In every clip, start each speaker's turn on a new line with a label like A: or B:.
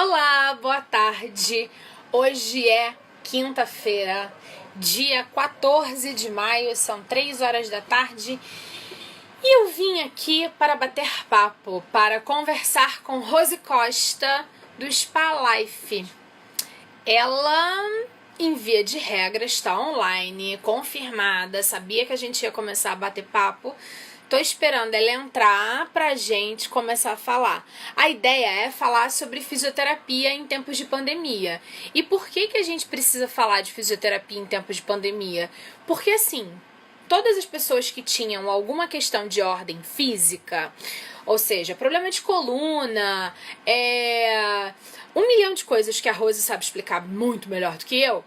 A: Olá, boa tarde. Hoje é quinta-feira, dia 14 de maio, são 3 horas da tarde e eu vim aqui para bater papo, para conversar com Rose Costa do Spa Life. Ela, em via de regra, está online, confirmada, sabia que a gente ia começar a bater papo. Tô esperando ela entrar pra gente começar a falar. A ideia é falar sobre fisioterapia em tempos de pandemia. E por que a gente precisa falar de fisioterapia em tempos de pandemia? Porque assim, todas as pessoas que tinham alguma questão de ordem física, ou seja, problema de coluna, um milhão de coisas que a Rose sabe explicar muito melhor do que eu,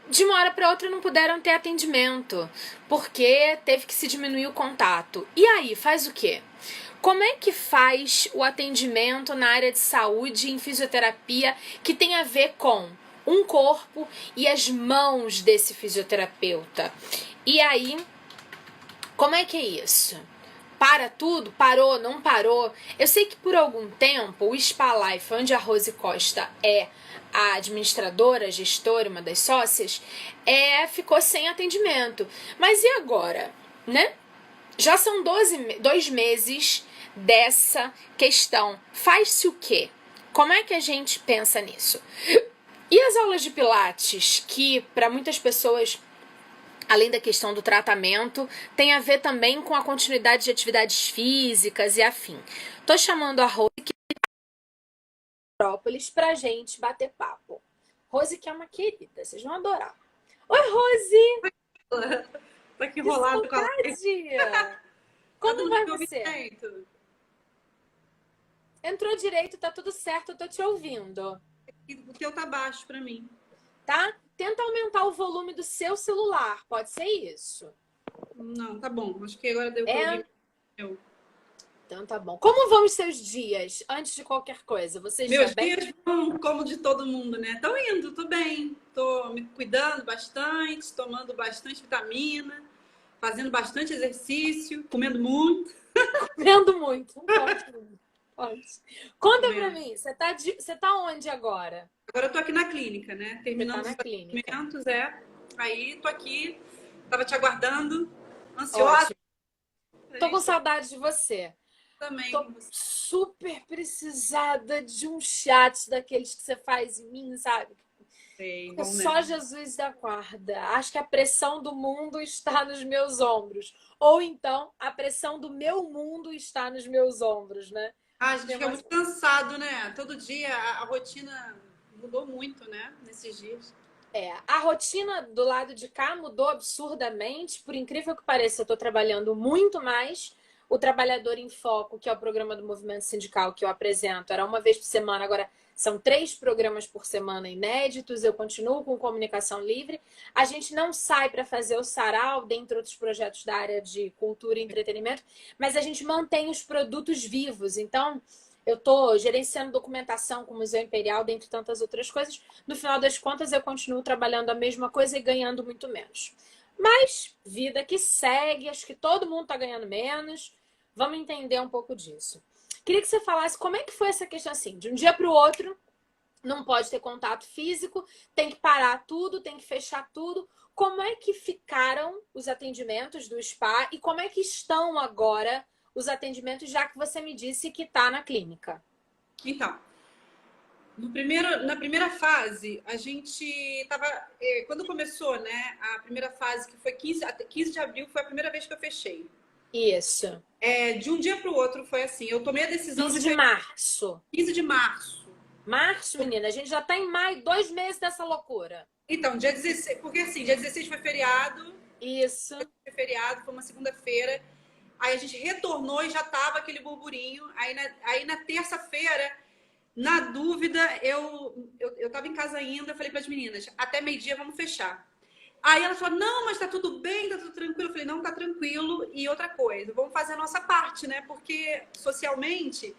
A: de uma hora para outra não puderam ter atendimento, porque teve que se diminuir o contato. E aí, faz o quê? Como é que faz o atendimento na área de saúde em fisioterapia que tem a ver com um corpo e as mãos desse fisioterapeuta? E aí, como é que é isso? Para tudo? Parou? Não parou? Eu sei que por algum tempo o Spa Life, onde a Rose Costa é a administradora, a gestora, uma das sócias, ficou sem atendimento. Mas e agora, né? Já são 2 meses dessa questão. Faz-se o quê? Como é que a gente pensa nisso? E as aulas de Pilates, que para muitas pessoas, além da questão do tratamento, tem a ver também com a continuidade de atividades físicas e afim. Tô chamando a Rose aqui de Petrópolis pra gente bater papo. Rose que é uma querida, vocês vão adorar. Oi, Rose!
B: Tô aqui
A: Que
B: enrolado com a live.
A: saudade!
B: Tá
A: Como
B: dando pra
A: vai
B: me ouvir
A: você?
B: direito?
A: Entrou direito, tá tudo certo, eu tô te ouvindo,
B: O teu tá baixo pra mim.
A: tá? Tenta aumentar o volume do seu celular, pode ser isso.
B: Não, tá bom. Acho que agora deu pra
A: É?
B: ouvir. Eu.
A: Então tá bom. Como vão os seus dias, antes de qualquer coisa? Você está
B: Meus
A: bem?
B: dias vão como de todo mundo, né? Tô indo, tô bem. Tô me cuidando bastante, tomando bastante vitamina, fazendo bastante exercício, comendo muito.
A: Vendo muito, não pode muito. Pode. Conta pra
B: Comendo.
A: mim, você tá onde agora?
B: Agora eu tô aqui na clínica, né?
A: Você tá
B: Terminando os
A: na clínica.
B: atendimentos, é. Aí tô aqui, tava te aguardando, ansiosa.
A: Ótimo.
B: A
A: Tô com
B: gente tá
A: saudade de você. Tô
B: também.
A: super precisada de um chat daqueles que você faz em mim, sabe?
B: Sei,
A: Porque
B: bom
A: só
B: mesmo.
A: Jesus da guarda. Acho que a pressão do mundo está nos meus ombros. Ou então, a pressão do meu mundo está nos meus ombros, né?
B: Ah, a
A: Acho que
B: gente
A: tem
B: fica
A: uma...
B: muito cansado, né? Todo dia a rotina mudou muito, né? Nesses dias.
A: A rotina do lado de cá mudou absurdamente. Por incrível que pareça, eu estou trabalhando muito mais. O Trabalhador em Foco, que é o programa do movimento sindical que eu apresento, era uma vez por semana, agora são 3 programas por semana inéditos. Eu continuo com comunicação livre. A gente não sai para fazer o sarau, dentre outros projetos da área de cultura e entretenimento, mas a gente mantém os produtos vivos. Então, eu estou gerenciando documentação com o Museu Imperial, dentre tantas outras coisas. No final das contas, eu continuo trabalhando a mesma coisa e ganhando muito menos. Mas, vida que segue, acho que todo mundo está ganhando menos. Vamos entender um pouco disso. Queria que você falasse como é que foi essa questão assim, de um dia para o outro, não pode ter contato físico, tem que parar tudo, tem que fechar tudo. Como é que ficaram os atendimentos do spa e como é que estão agora os atendimentos, já que você me disse que está na clínica?
B: Então, na primeira fase, a gente tava. Quando começou, né? A primeira fase, que foi 15 de abril, foi a primeira vez que eu fechei.
A: Isso.
B: De um dia para o outro foi assim. Eu tomei a decisão
A: 15
B: de
A: de
B: fechar
A: março.
B: 15 de março.
A: Março, menina, a gente já tá em maio, 2 meses dessa loucura.
B: Então, dia 16, porque assim, dia 16
A: Isso.
B: foi feriado, foi uma segunda-feira. Aí a gente retornou e já tava aquele burburinho. Aí na terça-feira, na dúvida, eu tava em casa ainda, falei para as meninas, até meio-dia vamos fechar. Aí ela falou, não, mas tá tudo bem, tá tudo tranquilo. Eu falei, não, tá tranquilo. E outra coisa, vamos fazer a nossa parte, né? Porque socialmente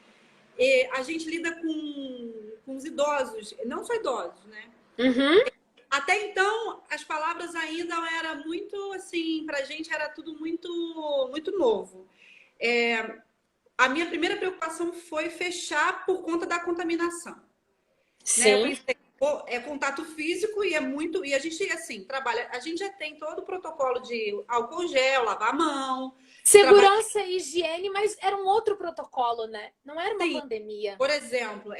B: a gente lida com os idosos, não só idosos, né?
A: Uhum.
B: Até então, as palavras ainda era muito assim, pra gente era tudo muito, muito novo. É, a minha primeira preocupação foi fechar por conta da contaminação, né? Eu
A: Sim.
B: pensei, pô, é contato físico e é muito. E a gente, assim, trabalha. A gente já tem todo o protocolo de álcool gel, lavar a mão, trabalha.
A: Segurança e higiene, mas era um outro protocolo, né? Não era uma
B: Sim,
A: pandemia.
B: por exemplo,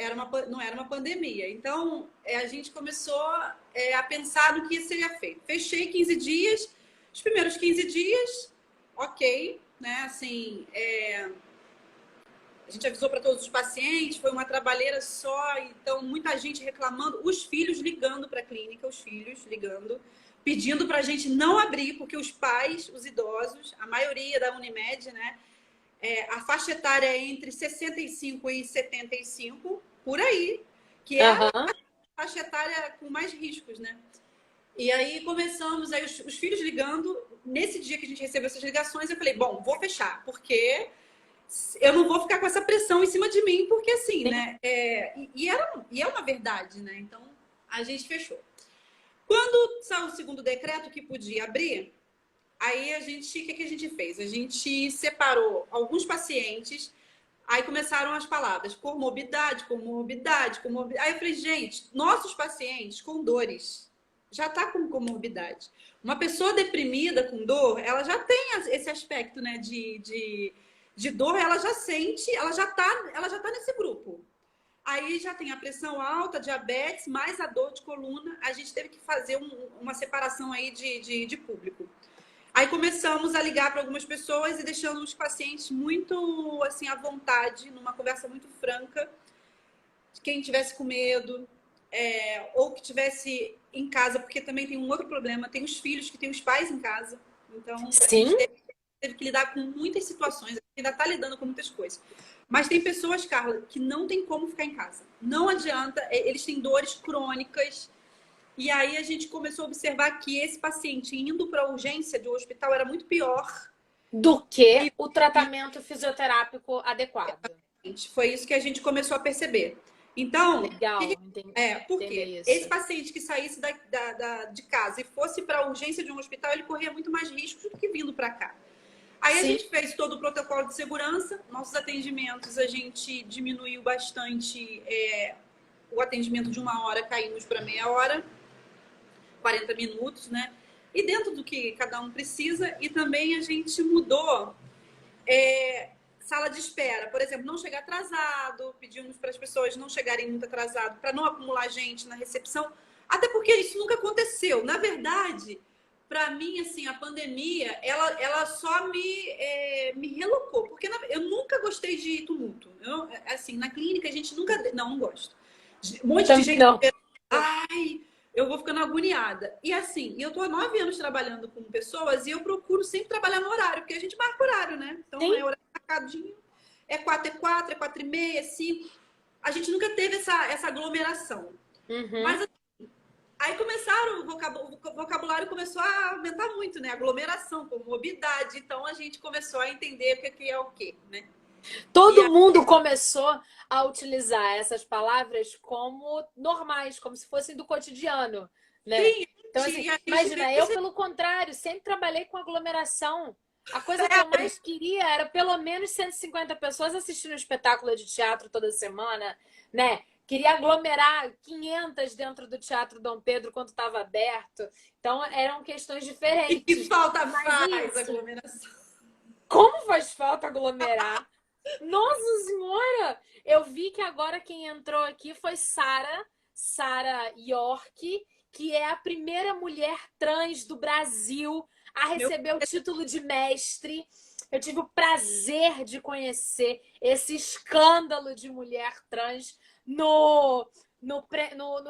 B: não era uma pandemia. Então, a gente começou a pensar no que seria feito. Fechei 15 dias, os primeiros 15 dias, ok, né? Assim, a gente avisou para todos os pacientes, foi uma trabalheira só, então muita gente reclamando, os filhos ligando para a clínica, os filhos ligando, pedindo para a gente não abrir, porque os pais, os idosos, a maioria da Unimed, né? A faixa etária é entre 65 e 75, por aí, que é a
A: Aham.
B: faixa etária com mais riscos, né? E aí começamos, aí os filhos ligando. Nesse dia que a gente recebeu essas ligações, eu falei, bom, vou fechar, porque eu não vou ficar com essa pressão em cima de mim, porque assim,
A: Sim.
B: né? E é uma verdade, né? Então, a gente fechou. Quando saiu o segundo decreto que podia abrir, aí o que a gente fez? A gente separou alguns pacientes, aí começaram as palavras comorbidade, comorbidade, comorbidade. Aí eu falei, gente, nossos pacientes com dores já tá com comorbidade. Uma pessoa deprimida com dor, ela já tem esse aspecto, né, de dor, ela já sente, ela já tá nesse grupo. Aí já tem a pressão alta, diabetes, mais a dor de coluna. A gente teve que fazer uma separação aí de público. Aí começamos a ligar para algumas pessoas e deixando os pacientes muito assim à vontade, numa conversa muito franca. Quem tivesse com medo, ou que tivesse em casa, porque também tem um outro problema, tem os filhos que têm os pais em casa. Então a gente
A: Sim.
B: teve que lidar com muitas situações, a gente ainda está lidando com muitas coisas. Mas tem pessoas, Carla, que não tem como ficar em casa. Não adianta, eles têm dores crônicas. E aí a gente começou a observar que esse paciente indo para a urgência de um hospital era muito pior.
A: Do que
B: E,
A: o tratamento fisioterápico adequado.
B: foi isso que a gente começou a perceber. Então,
A: Legal,
B: por
A: entender
B: quê?
A: isso.
B: Esse paciente que saísse de casa e fosse para a urgência de um hospital, ele corria muito mais riscos do que vindo para cá. Aí a
A: Sim.
B: gente fez todo o protocolo de segurança, nossos atendimentos, a gente diminuiu bastante o atendimento de 1 hora, caímos para meia hora, 40 minutos, né? E dentro do que cada um precisa, e também a gente mudou sala de espera, por exemplo, não chegar atrasado, pedimos para as pessoas não chegarem muito atrasado, para não acumular gente na recepção, até porque isso nunca aconteceu. Na verdade, para mim, assim, a pandemia, ela só me relocou, porque eu nunca gostei de tumulto. Assim, na clínica a gente nunca... Não gosto. Um monte de gente...
A: Não.
B: Ai, eu vou ficando agoniada. E assim, eu tô há 9 anos trabalhando com pessoas e eu procuro sempre trabalhar no horário, porque a gente marca horário, né? Então
A: Sim.
B: é horário marcadinho, é 4 é 4, é 4 e meia, é 5. A gente nunca teve essa aglomeração.
A: Uhum.
B: Mas assim, aí começaram, o vocabulário começou a aumentar muito, né? Aglomeração, comorbidade. Então a gente começou a entender o que é o quê, né? E
A: Todo
B: aí,
A: mundo começou a utilizar essas palavras como normais, como se fossem do cotidiano, né?
B: sim,
A: Então, assim,
B: a gente
A: imagina, eu, pelo contrário, sempre trabalhei com aglomeração. A coisa que eu mais queria era pelo menos 150 pessoas assistindo um espetáculo de teatro toda semana, né? Queria aglomerar 500 dentro do Teatro Dom Pedro quando estava aberto. Então, eram questões
B: e que
A: diferentes.
B: falta
A: Mas
B: faz
A: isso,
B: aglomeração.
A: como faz falta aglomerar? Nossa Senhora! Eu vi que agora quem entrou aqui foi Sara York, que é a primeira mulher trans do Brasil a
B: Meu,
A: receber o título de mestre. Eu tive o prazer de conhecer esse escândalo de mulher trans no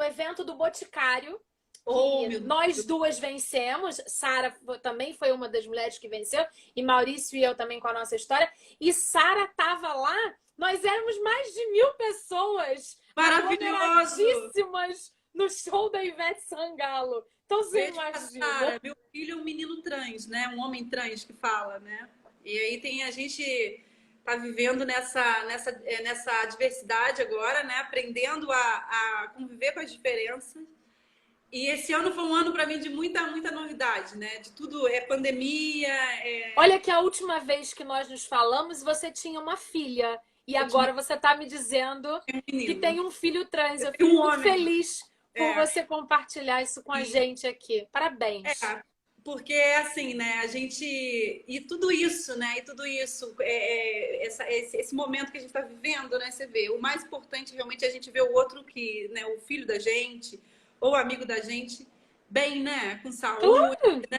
A: evento do Boticário,
B: oh,
A: que
B: meu
A: nós
B: Deus.
A: duas vencemos. Sara também foi uma das mulheres que venceu, e Maurício e eu também com a nossa história. E Sara estava lá, nós éramos mais de 1000 pessoas
B: Maravilhoso!
A: aglomeradíssimas no show da Ivete Sangalo. Então você
B: Beijo pra
A: imagina.
B: Sara. Meu filho é um menino trans, né? Um homem trans que fala, né? E aí a gente tá vivendo nessa diversidade agora, né? Aprendendo a conviver com as diferenças. E esse ano foi um ano para mim de muita novidade, né? De tudo, pandemia,
A: Olha que a última vez que nós nos falamos, você tinha uma filha. E
B: eu tinha
A: agora você está me dizendo
B: um
A: que
B: menino,
A: tem um filho trans.
B: eu
A: Eu
B: tenho
A: fico
B: um
A: muito
B: homem.
A: feliz por
B: É,
A: você compartilhar isso com a
B: e,
A: gente aqui. Parabéns.
B: porque assim, né? A gente e tudo isso, né? E tudo isso, esse momento que a gente está vivendo, né? Você vê, o mais importante realmente é a gente ver o outro que, né? O filho da gente ou o amigo da gente bem, né? Com saúde.
A: Claro,
B: E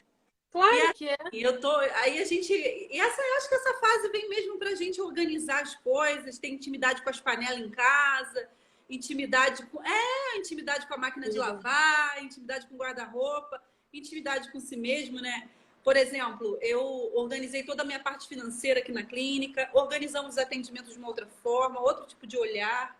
A: claro
B: assim,
A: que é.
B: eu tô, aí a gente, eu acho que essa fase vem mesmo pra gente organizar as coisas, ter intimidade com as panelas em casa, intimidade com a máquina de lavar, intimidade com o guarda-roupa, intimidade com si mesmo, né? Por exemplo, eu organizei toda a minha parte financeira aqui na clínica, organizamos os atendimentos de uma outra forma, outro tipo de olhar,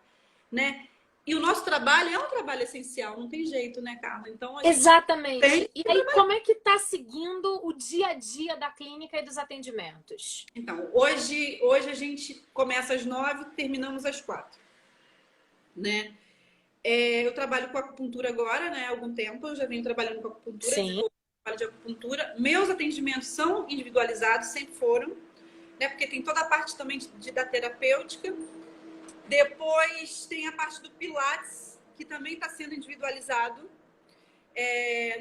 B: né? E o nosso trabalho é um trabalho essencial, não tem jeito, né, Carla? Então a gente tem.
A: Exatamente. E aí, como é que está seguindo o dia a dia da clínica e dos atendimentos?
B: Então, hoje a gente começa às 9, terminamos às 4, né? Eu trabalho com acupuntura agora, né? Há algum tempo eu já venho trabalhando com acupuntura,
A: Sim.
B: desenvolvendo trabalho de acupuntura. Meus atendimentos são individualizados, sempre foram, né? Porque tem toda a parte também da terapêutica. Depois tem a parte do Pilates, que também está sendo individualizado.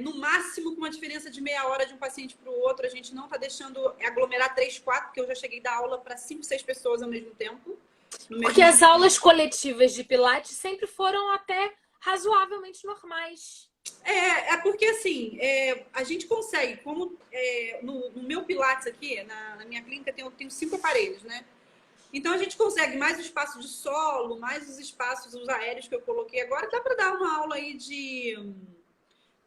B: No máximo com uma diferença de meia hora de um paciente para o outro. A gente não está deixando aglomerar 3, 4, porque eu já cheguei a dar aula para 5, 6 pessoas ao mesmo tempo. No
A: Porque
B: mesmo
A: as
B: dia.
A: aulas coletivas de Pilates sempre foram até razoavelmente normais.
B: Porque assim, a gente consegue, como no meu Pilates aqui, na minha clínica, eu tenho 5 aparelhos, né? Então a gente consegue mais o espaço de solo, mais os espaços, os aéreos que eu coloquei agora. Dá para dar uma aula aí de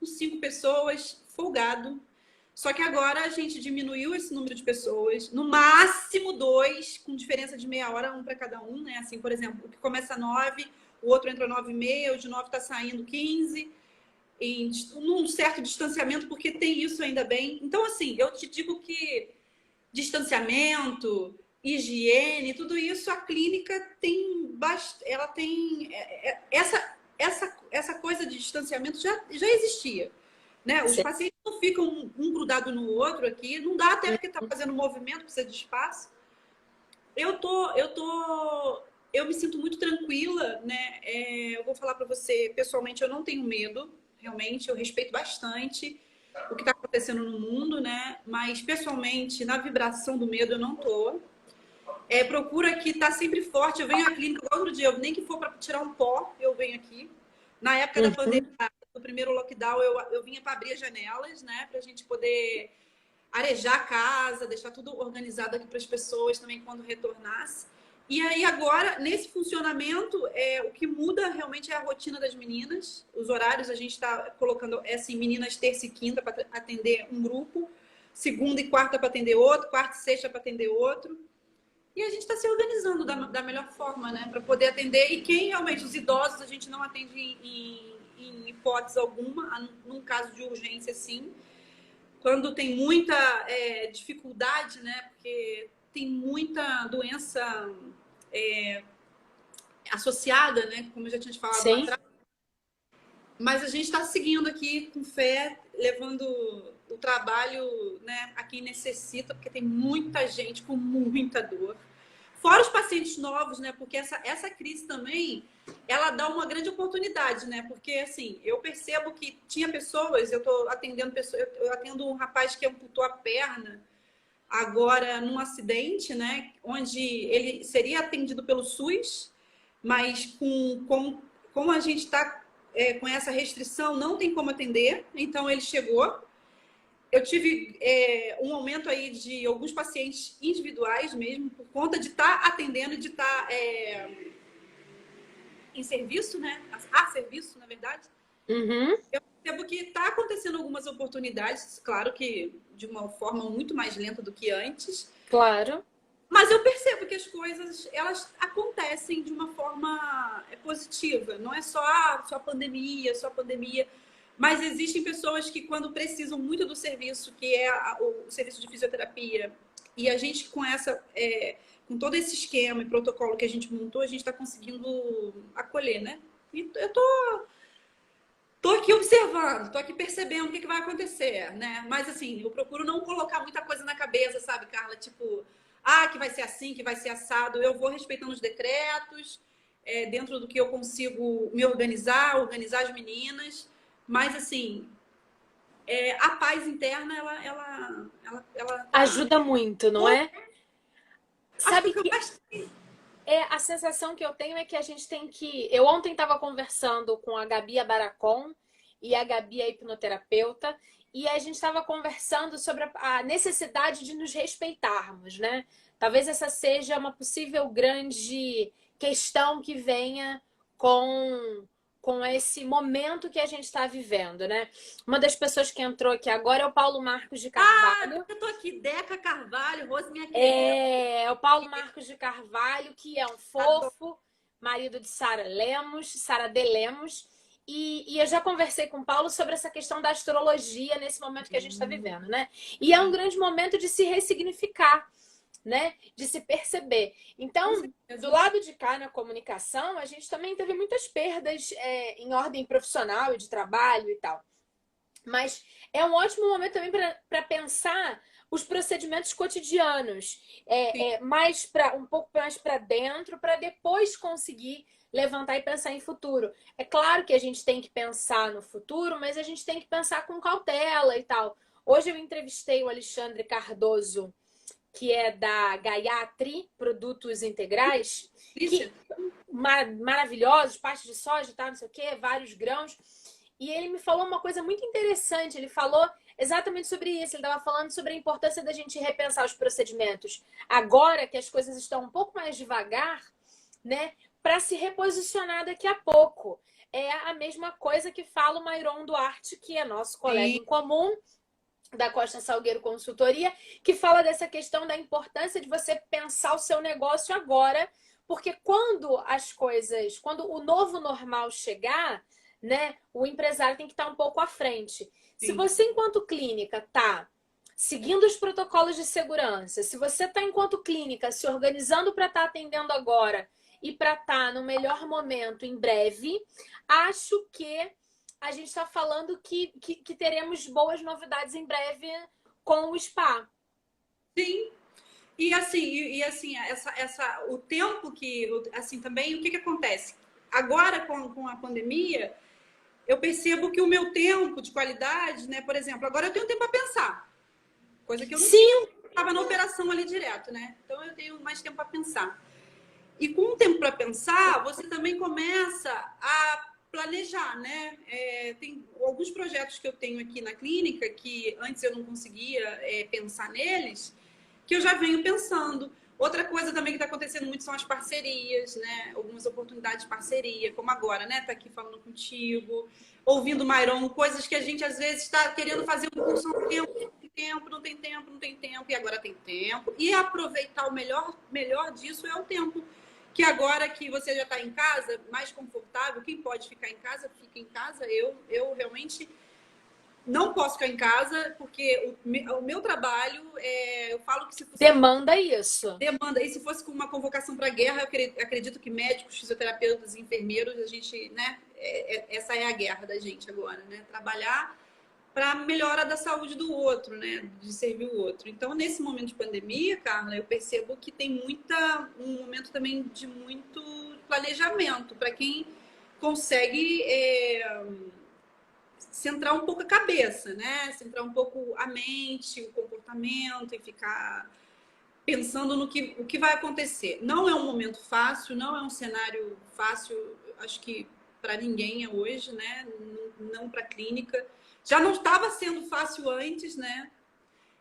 B: uns 5 pessoas, folgado. Só que agora a gente diminuiu esse número de pessoas, no máximo 2, com diferença de meia hora, um para cada um, né? Assim, por exemplo, o que começa às 9, o outro entra às 9h30, o de 9 está saindo 15, em num certo distanciamento, porque tem isso ainda bem. Então, assim, eu te digo que distanciamento, higiene, tudo isso, a clínica tem ela tem essa coisa de distanciamento já existia, né? Os
A: Sim.
B: pacientes não ficam um grudado no outro aqui, não dá até porque está fazendo movimento, precisa de espaço. Eu me sinto muito tranquila, né? Eu vou falar para você, pessoalmente, eu não tenho medo, realmente, eu respeito bastante o que está acontecendo no mundo, né? Mas pessoalmente, na vibração do medo, eu não tô. Procura que tá sempre forte. Eu venho à clínica todo dia, nem que for para tirar um pó, eu venho aqui. Na época da pandemia, do primeiro lockdown, eu vinha para abrir as janelas, né? Para a gente poder arejar a casa, deixar tudo organizado aqui para as pessoas também quando retornasse. E aí agora, nesse funcionamento, o que muda realmente é a rotina das meninas. Os horários a gente está colocando assim, meninas terça e quinta para atender um grupo, segunda e quarta para atender outro, quarta e sexta para atender outro. E a gente está se organizando da melhor forma, né? Para poder atender. E quem realmente, os idosos, a gente não atende em hipótese alguma, num caso de urgência, sim. Quando tem muita dificuldade, né? Porque tem muita doença associada, né? Como eu já tinha te falado lá
A: Sim.
B: atrás. Mas a gente está seguindo aqui com fé, levando o trabalho, né, a quem necessita, porque tem muita gente com muita dor. Fora os pacientes novos, né? Porque essa crise também, ela dá uma grande oportunidade, né? Porque, assim, eu percebo que tinha pessoas, eu tô atendendo pessoas, eu atendo um rapaz que amputou a perna agora num acidente, né? Onde ele seria atendido pelo SUS, mas como a gente está com essa restrição, não tem como atender. Então, ele chegou. Eu tive um aumento aí de alguns pacientes individuais mesmo, por conta de estar atendendo e de estar em serviço, né? A serviço, na verdade.
A: Uhum.
B: Eu percebo que está acontecendo algumas oportunidades, claro que de uma forma muito mais lenta do que antes,
A: Claro.
B: mas eu percebo que as coisas, elas acontecem de uma forma positiva. Não é só pandemia, só pandemia. Mas existem pessoas que, quando precisam muito do serviço, que é o serviço de fisioterapia, e a gente, com todo esse esquema e protocolo que a gente montou, a gente está conseguindo acolher, né? E eu tô Tô aqui observando, tô aqui percebendo o que que vai acontecer, né? Mas assim, eu procuro não colocar muita coisa na cabeça, sabe, Carla? Tipo, que vai ser assim, que vai ser assado. Eu vou respeitando os decretos, dentro do que eu consigo me organizar, organizar as meninas. Mas assim, a paz interna, ela tá.
A: Ajuda muito, não
B: Pô,
A: é?
B: acho que é o
A: Sabe
B: que eu
A: que
B: mais.
A: a sensação que eu tenho é que a gente tem que. Eu ontem estava conversando com a Gabi Abaracon e a Gabi, a hipnoterapeuta, e a gente estava conversando sobre a necessidade de nos respeitarmos, né? Talvez essa seja uma possível grande questão que venha com, com esse momento que a gente está vivendo, né? Uma das pessoas que entrou aqui agora é o Paulo Marcos de Carvalho.
B: Eu tô aqui, Deca Carvalho, Rose, minha querida.
A: É o Paulo Marcos de Carvalho, que é um
B: Adoro.
A: fofo, marido de Sara Lemos, Sara de Lemos. E eu já conversei com o Paulo sobre essa questão da astrologia nesse momento que a gente está vivendo, né? E é um grande momento de se ressignificar, né? De se perceber.
B: Com
A: Então, do
B: certeza.
A: lado de cá na comunicação, a gente também teve muitas perdas em ordem profissional e de trabalho e tal. Mas é um ótimo momento também para pensar os procedimentos cotidianos, mais um pouco mais para dentro, para depois conseguir levantar e pensar em futuro. É claro que a gente tem que pensar no futuro, mas a gente tem que pensar com cautela e tal. Hoje eu entrevistei o Alexandre Cardoso, que é da Gayatri Produtos Integrais,
B: Christian,
A: que maravilhosos, parte de soja, tá, não sei o quê, vários grãos. E ele me falou uma coisa muito interessante. Ele falou exatamente sobre isso. Ele estava falando sobre a importância da gente repensar os procedimentos agora que as coisas estão um pouco mais devagar, né? Para se reposicionar daqui a pouco. É a mesma coisa que fala o Mairon Duarte, que é nosso colega
B: sim,
A: em comum, da Costa Salgueiro Consultoria, que fala dessa questão da importância de você pensar o seu negócio agora, porque quando o novo normal chegar, né, o empresário tem que estar um pouco à frente. Se
B: sim.
A: você, enquanto clínica, está seguindo os protocolos de segurança, se você está, enquanto clínica, se organizando para estar atendendo agora e para estar no melhor momento em breve, acho que a gente está falando que teremos boas novidades em breve com o spa.
B: Sim. E assim, o tempo que, assim, também, o que que acontece? Agora, com a pandemia, eu percebo que o meu tempo de qualidade, né? Por exemplo, agora eu tenho tempo para pensar, coisa que eu não tinha,
A: Sim,
B: estava na operação ali direto, né? Então eu tenho mais tempo para pensar. E com o tempo para pensar, você também começa a planejar, né? Tem alguns projetos que eu tenho aqui na clínica que antes eu não conseguia pensar neles, que eu já venho pensando. Outra coisa também que está acontecendo muito são as parcerias, né? Algumas oportunidades de parceria, como agora, né? Tá aqui falando contigo, ouvindo o Mairon, coisas que a gente às vezes está querendo fazer um curso há um tempo, não tem tempo, não tem tempo, e agora tem tempo. E aproveitar o melhor disso é o tempo. Que agora que você já está em casa, mais confortável, quem pode ficar em casa, fica em casa. Eu realmente não posso ficar em casa, porque o meu trabalho, eu falo que se fosse
A: demanda isso.
B: demanda, e se fosse com uma convocação para a guerra, eu acredito que médicos, fisioterapeutas, enfermeiros, a gente, né, essa é a guerra da gente agora, né, trabalhar para melhora da saúde do outro, né, de servir o outro. Então, nesse momento de pandemia, Carla, eu percebo que tem um momento também de muito planejamento para quem consegue centrar um pouco a cabeça, né? Centrar um pouco a mente, o comportamento e ficar pensando no o que vai acontecer. Não é um momento fácil, não é um cenário fácil, acho que para ninguém é hoje, né? Não para a clínica. Já não estava sendo fácil antes, né?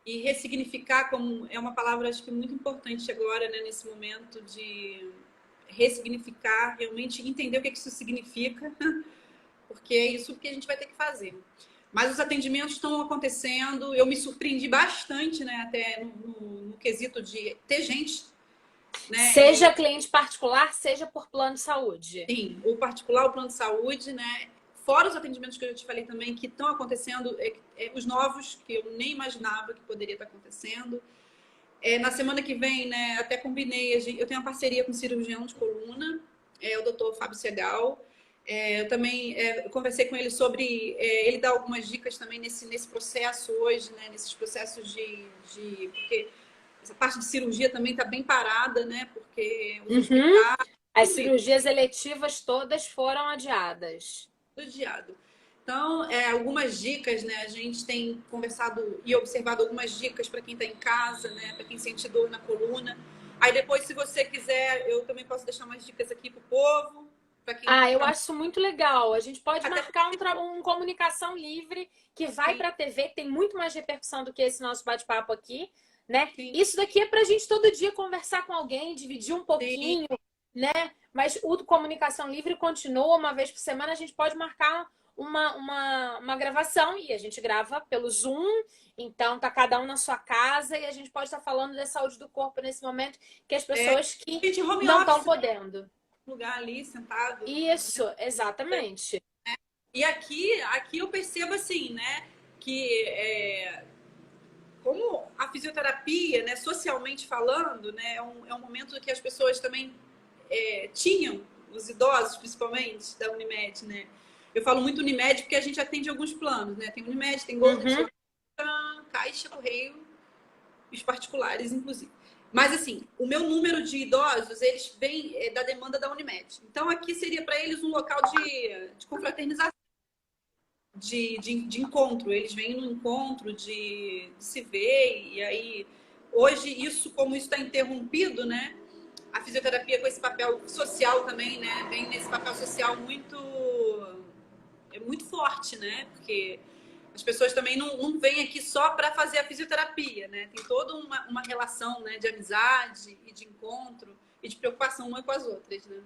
B: E ressignificar, como é uma palavra acho que muito importante agora, né? Nesse momento de ressignificar, realmente entender o que isso significa, porque é isso que a gente vai ter que fazer. Mas os atendimentos estão acontecendo, eu me surpreendi bastante, né? Até no quesito de ter gente, né?
A: Seja cliente particular, seja por plano de saúde.
B: Sim, o particular, o plano de saúde, né? Fora os atendimentos que eu te falei também, que estão acontecendo, os novos, que eu nem imaginava que poderia estar acontecendo. Na semana que vem, né, até combinei, eu tenho uma parceria com o cirurgião de coluna, o doutor Fábio Segal. Eu também conversei com ele sobre ele dá algumas dicas também nesse processo hoje, né? Nesses processos porque essa parte de cirurgia também está bem parada, né? Porque os
A: Uhum.
B: hospitais,
A: As
B: tudo isso,
A: cirurgias eletivas todas foram adiadas.
B: tudo adiado. Então, algumas dicas, né? A gente tem conversado e observado algumas dicas para quem está em casa, né? Para quem sente dor na coluna. Aí depois, se você quiser, eu também posso deixar umas dicas aqui pro povo, para quem
A: Ah, eu
B: tá...
A: acho isso muito legal. A gente pode
B: até
A: marcar um comunicação livre que vai
B: sim,
A: para a TV, que tem muito mais repercussão do que esse nosso bate-papo aqui, né?
B: sim,
A: Isso daqui é para a gente todo dia conversar com alguém, dividir um
B: sim.
A: pouquinho, né? Mas o do comunicação livre continua uma vez por semana. A gente pode marcar uma gravação e a gente grava pelo Zoom. Então, tá cada um na sua casa e a gente pode estar falando da saúde do corpo nesse momento que as pessoas que
B: Gente, home
A: não estão
B: office,
A: podendo.
B: lugar ali sentado.
A: Isso, exatamente.
B: E aqui eu percebo assim, né, que como a fisioterapia, né, socialmente falando, né, é um momento que as pessoas também tinham, os idosos principalmente, da Unimed, né. Eu falo muito Unimed porque a gente atende alguns planos, né, tem Unimed, tem Golden,
A: Uhum.
B: Caixa, Correio, os particulares, inclusive. Mas, assim, o meu número de idosos, eles vêm da demanda da Unimed. Então, aqui seria para eles um local de confraternização, de encontro. Eles vêm no encontro, de se ver. E aí, hoje, como isso está interrompido, né? A fisioterapia com esse papel social também, né? Vem nesse papel social muito forte, né? Porque as pessoas também não vêm aqui só para fazer a fisioterapia, né? Tem toda uma relação, né, de amizade e de encontro e de preocupação uma com as outras, né?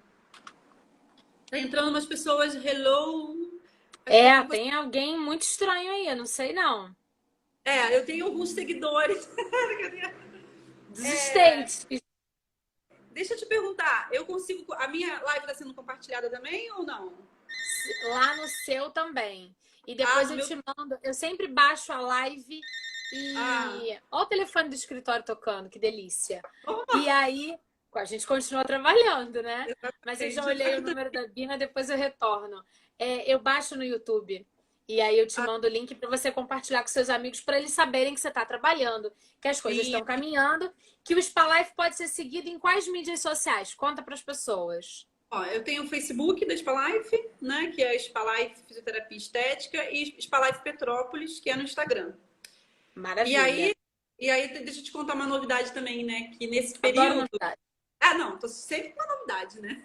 B: Tá entrando umas pessoas, hello. Acho que é
A: É,
B: com você.
A: tem alguém muito estranho aí, eu não sei não.
B: Eu tenho alguns seguidores.
A: Desistente.
B: Deixa eu te perguntar, eu consigo. A minha live está sendo compartilhada também ou não?
A: Lá no seu também. E
B: Ah,
A: depois
B: no
A: eu
B: meu.
A: te mando. Eu sempre baixo a live
B: Ah,
A: e. Olha o telefone do escritório tocando, que delícia. E
B: oh,
A: aí, a gente continua trabalhando, né? Mas eu já
B: exatamente.
A: olhei o número da Bina, depois eu retorno. Eu baixo no YouTube. E aí eu te mando o link para você compartilhar com seus amigos para eles saberem que você está trabalhando, que as coisas
B: Sim.
A: estão caminhando, que o Spalife pode ser seguido em quais mídias sociais? Conta para as pessoas.
B: Ó, eu tenho o Facebook da Spalife, né? Que é Spalife Fisioterapia Estética, e Spalife Petrópolis, que é no Instagram. E
A: Maravilha.
B: aí, e aí, deixa eu te contar uma novidade também, né? Que nesse
A: Adoro
B: período.
A: novidade.
B: Ah, não, tô sempre com uma novidade, né?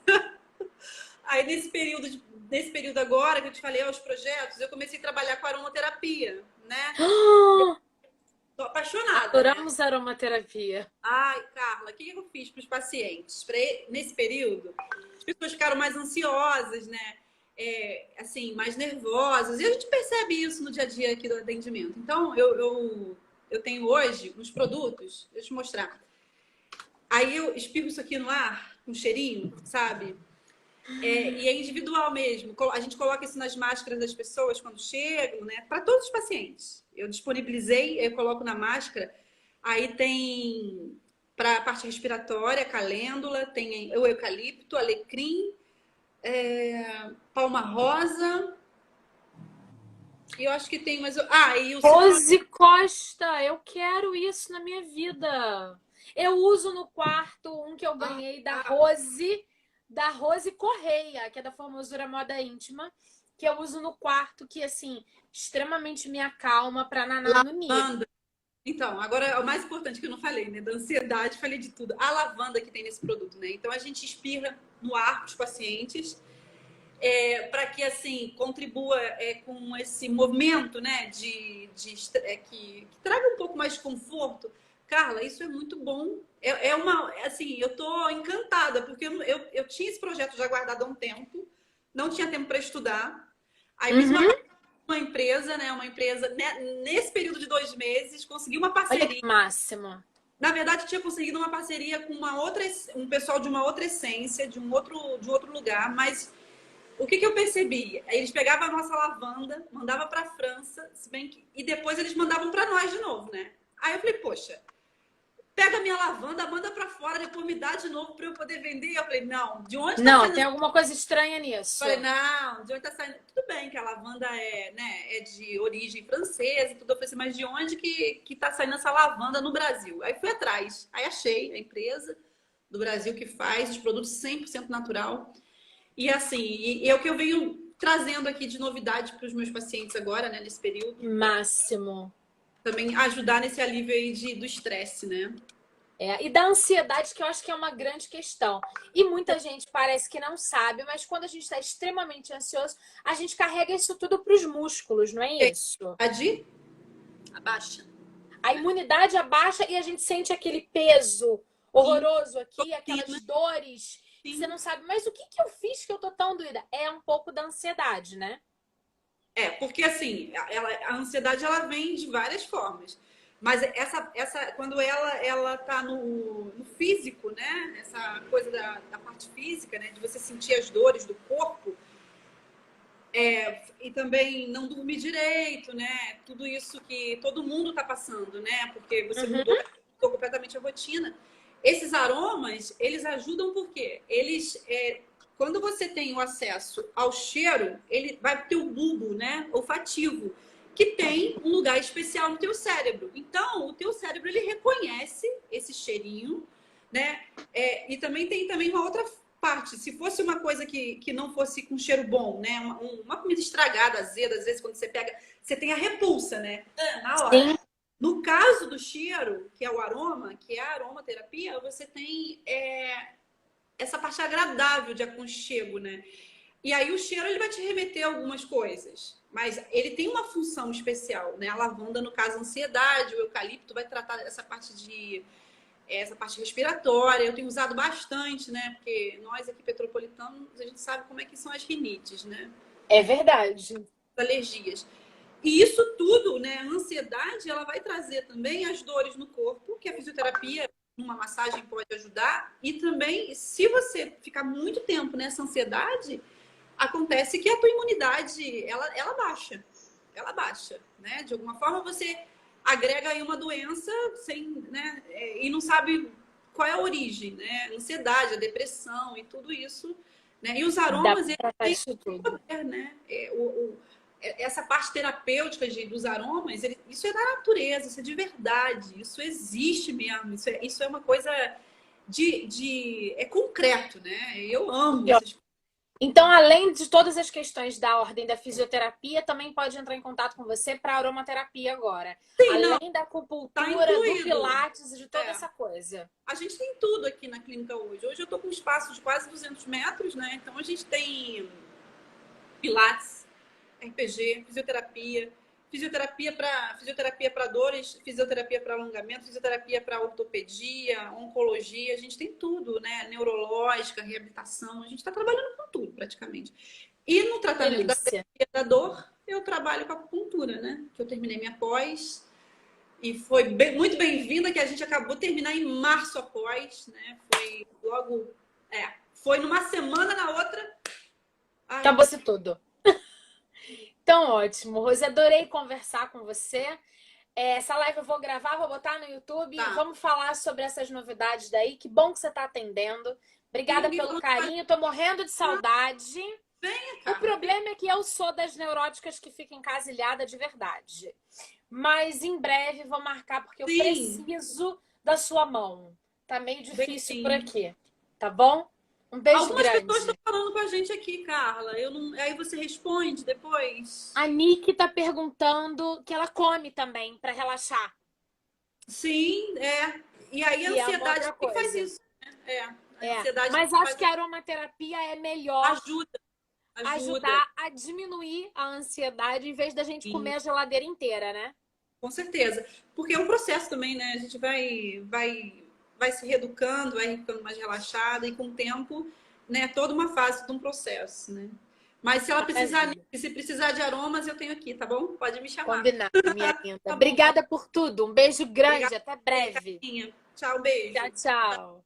B: Aí nesse período agora que eu te falei aos projetos, eu comecei a trabalhar com aromaterapia, né? Tô apaixonada, né?
A: Adoramos aromaterapia.
B: Ai, Carla, o que eu fiz para os pacientes? Nesse período, as pessoas ficaram mais ansiosas, né? Assim, mais nervosas. E a gente percebe isso no dia a dia aqui do atendimento. Então, eu tenho hoje uns produtos, deixa eu te mostrar. Aí eu espirro isso aqui no ar, com cheirinho, sabe? E é individual mesmo. A gente coloca isso nas máscaras das pessoas quando chegam, né? Para todos os pacientes. Eu disponibilizei, eu coloco na máscara. Aí tem para a parte respiratória, calêndula, tem o eucalipto, alecrim, palma rosa. E eu acho que tem mais. Ah, e o citronela.
A: Rose Costa, eu quero isso na minha vida. Eu uso no quarto um que eu ganhei da Rose Correia, que é da Formosura Moda Íntima, que eu uso no quarto, que assim, extremamente me acalma para nanar no nível.
B: Lavanda. Então, agora é o mais importante que eu não falei, né? Da ansiedade, falei de tudo. A lavanda que tem nesse produto, né? Então a gente espirra no ar para os pacientes para que assim contribua com esse movimento, né, que traga um pouco mais de conforto. Carla, isso é muito bom. Assim, eu tô encantada porque eu tinha esse projeto já guardado há um tempo, não tinha tempo para estudar. Aí fiz
A: Uhum.
B: uma empresa, né, né, nesse período de 2 meses, consegui uma
A: Olha
B: parceria.
A: que máximo.
B: Na verdade, tinha conseguido uma parceria com um pessoal de uma outra essência, de um outro lugar, mas o que eu percebi? Eles pegavam a nossa lavanda, mandavam para a França, se bem que, e depois eles mandavam para nós de novo, né? Aí eu falei, poxa, pega minha lavanda, manda pra fora, depois me dá de novo pra eu poder vender. Eu falei, não, de onde tá
A: Não,
B: saindo?
A: tem alguma coisa estranha nisso.
B: Eu falei, não, de onde tá saindo? Tudo bem que a lavanda é de origem francesa e tudo. Eu falei assim, mas de onde que tá saindo essa lavanda no Brasil? Aí fui atrás. Aí achei a empresa do Brasil que faz os produtos 100% natural. E assim, e é o que eu venho trazendo aqui de novidade para os meus pacientes agora, né, nesse período.
A: Máximo.
B: Também ajudar nesse alívio aí do estresse, né?
A: E da ansiedade, que eu acho que é uma grande questão. E muita gente parece que não sabe, mas quando a gente está extremamente ansioso, a gente carrega isso tudo para os músculos, não é isso?
B: A de abaixa.
A: A imunidade abaixa e a gente sente aquele peso horroroso aqui, aquelas dores.
B: Sim.
A: Você não sabe, mas o que eu fiz que eu tô tão doida? É um pouco da ansiedade, né?
B: Porque assim, a ansiedade ela vem de várias formas. Mas quando ela tá no físico, né? Essa coisa da parte física, né? De você sentir as dores do corpo. E também não dormir direito, né? Tudo isso que todo mundo tá passando, né? Porque você mudou completamente a rotina. Esses aromas, eles ajudam porque quando você tem o acesso ao cheiro, ele vai ter o bulbo, né? Olfativo, que tem um lugar especial no teu cérebro. Então, o teu cérebro, ele reconhece esse cheirinho, né? E também tem uma outra parte. Se fosse uma coisa que não fosse com cheiro bom, né? Uma comida estragada, azeda, às vezes quando você pega, você tem a repulsa, né? Na hora.
A: Sim.
B: No caso do cheiro, que é o aroma, que é a aromaterapia, você tem essa parte agradável de aconchego, né? E aí o cheiro ele vai te remeter a algumas coisas, mas ele tem uma função especial, né? A lavanda, no caso, a ansiedade, o eucalipto vai tratar essa parte respiratória. Eu tenho usado bastante, né? Porque nós aqui petropolitanos, a gente sabe como é que são as rinites, né?
A: É verdade.
B: Alergias. E isso tudo, né? A ansiedade, ela vai trazer também as dores no corpo, que a fisioterapia, numa massagem, pode ajudar. E também, se você ficar muito tempo nessa ansiedade, acontece que a tua imunidade, ela baixa. Ela baixa, né? De alguma forma, você agrega aí uma doença né? E não sabe qual é a origem, né? A ansiedade, a depressão e tudo isso. Né? E os aromas, eles têm poder, né? Essa parte terapêutica dos aromas, isso é da natureza, isso é de verdade, isso existe mesmo, isso é uma coisa é concreto, né? Eu amo essas coisas.
A: Então, além de todas as questões da ordem da fisioterapia, também pode entrar em contato com você para aromaterapia agora.
B: Sim,
A: além da acupuntura, do pilates e de toda essa coisa.
B: A gente tem tudo aqui na clínica hoje. Hoje eu estou com um espaço de quase 200 metros, né? Então a gente tem pilates, RPG, fisioterapia para dores, fisioterapia para alongamento, fisioterapia para ortopedia, oncologia, a gente tem tudo, né? Neurológica, reabilitação, a gente está trabalhando com tudo praticamente. E no tratamento da dor, eu trabalho com acupuntura, né? Que eu terminei minha pós e foi muito bem-vinda, que a gente acabou de terminar em março após, né? Foi logo, foi numa semana, na outra.
A: Acabou-se tudo. Então, ótimo. Rose, adorei conversar com você. Essa live eu vou gravar, vou botar no YouTube.
B: Tá.
A: Vamos falar sobre essas novidades daí. Que bom que você está atendendo. Obrigada pelo carinho. Tô morrendo de saudade.
B: Venha, cara.
A: O problema é que eu sou das neuróticas que fica encasilhada de verdade. Mas em breve vou marcar, porque eu preciso da sua mão. Tá meio difícil por aqui. Tá bom? Um beijo grande.
B: Algumas pessoas estão falando com a gente aqui, Carla. Aí você responde depois.
A: A Nick tá perguntando que ela come também para relaxar.
B: Sim, E aí a ansiedade que faz isso, né? Ansiedade
A: mas acho que a aromaterapia é melhor.
B: Ajudar
A: a diminuir a ansiedade em vez da gente comer a geladeira inteira, né?
B: Com certeza. Porque é um processo também, né? A gente vai se reeducando, vai ficando mais relaxada e com o tempo, né, toda uma fase de um processo, né? Mas se ela precisar de aromas, eu tenho aqui, tá bom? Pode me chamar.
A: Combinado, minha linda. Obrigada por tudo. Um beijo grande, até breve.
B: Tchau, beijo.
A: Tchau, tchau.